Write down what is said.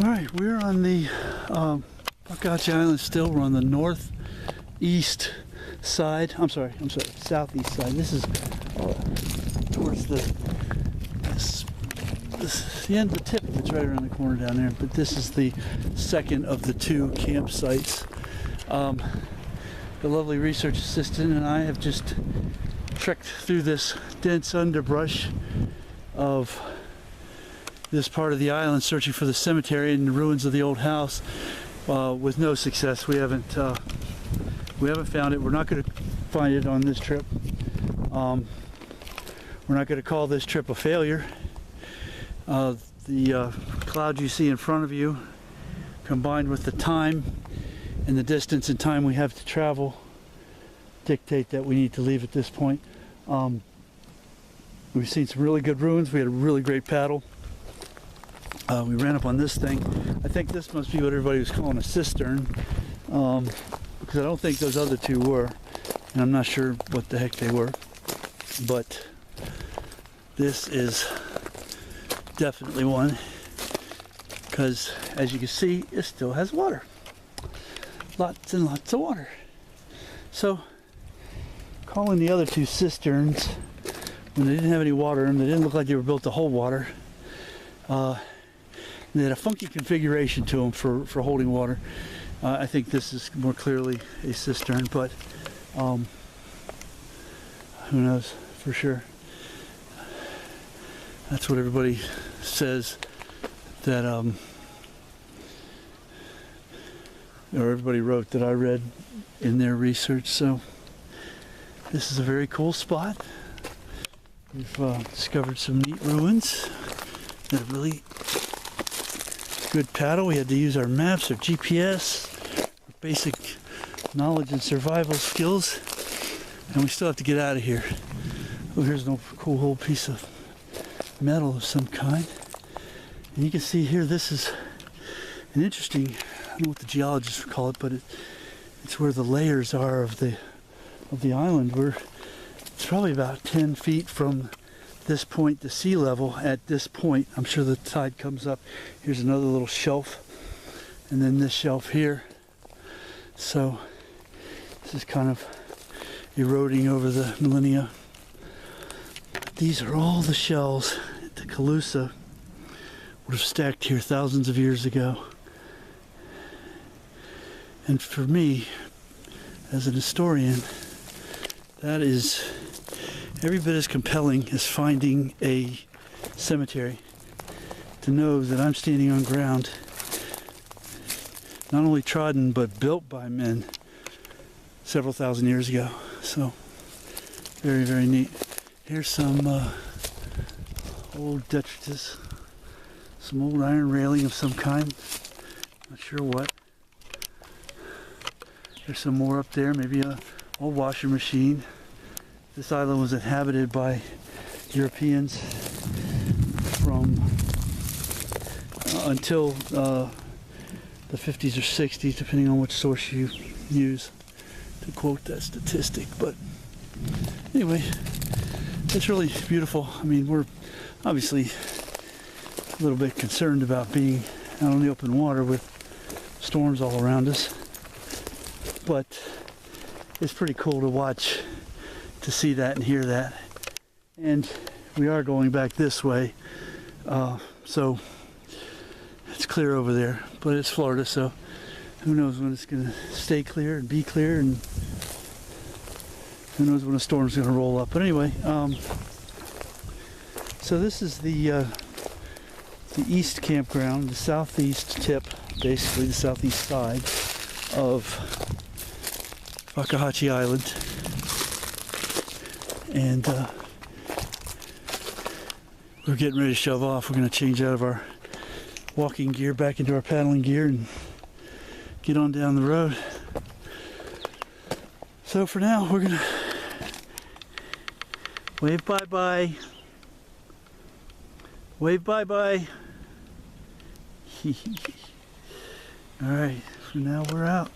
All right, we're on the Fakahatchee Island still. We're on the northeast side. I'm sorry, southeast side. This is towards the end of the tip that's right around the corner down there. But this is the second of the two campsites. The lovely research assistant and I have just trekked through this dense underbrush of this part of the island, searching for the cemetery and the ruins of the old house, with no success. We haven't found it. We're not going to find it on this trip. We're not going to call this trip a failure. The clouds you see in front of you, combined with the time and the distance and time we have to travel, dictate that we need to leave at this point. We've seen some really good ruins. We had a really great paddle. We ran up on this thing. I think this must be what everybody was calling a cistern, because I don't think those other two were, and I'm not sure what the heck they were. But this is definitely one, because as you can see, it still has water. Lots and lots of water. So, calling the other two cisterns, when they didn't have any water in them, they didn't look like they were built to hold water. They had a funky configuration to them for holding water. I think this is more clearly a cistern, but who knows for sure. That's what everybody says that, or everybody wrote that I read in their research. So this is a very cool spot. We've discovered some neat ruins that are really good paddle. We had to use our maps, our GPS, our basic knowledge and survival skills, and we still have to get out of here. Oh, here's a cool whole piece of metal of some kind. And you can see here, this is an interesting, I don't know what the geologists would call it, but it's where the layers are of the island. It's probably about 10 feet from this point to sea level. At this point, I'm sure the tide comes up. Here's another little shelf, and then this shelf here. So this is kind of eroding over the millennia. These are all the shells that the Calusa would have stacked here thousands of years ago. And for me, as an historian, that is every bit as compelling as finding a cemetery. To know that I'm standing on ground not only trodden but built by men several thousand years ago. So very, very neat. Here's some old detritus, some old iron railing of some kind, not sure what. There's some more up there, maybe a old washing machine. This island was inhabited by Europeans from until the 50s or 60s, depending on which source you use to quote that statistic. But anyway, it's really beautiful. I mean, we're obviously a little bit concerned about being out on the open water with storms all around us, but it's pretty cool to watch, to see that and hear that. And we are going back this way, so it's clear over there, but it's Florida, so who knows when it's going to stay clear and be clear, and who knows when a storm's going to roll up. But anyway, so this is the east campground, the southeast tip, basically the southeast side of Fakahatchee Island. And we're getting ready to shove off. We're going to change out of our walking gear back into our paddling gear and get on down the road. So for now, we're going to wave bye-bye. Wave bye-bye. All right, for now we're out.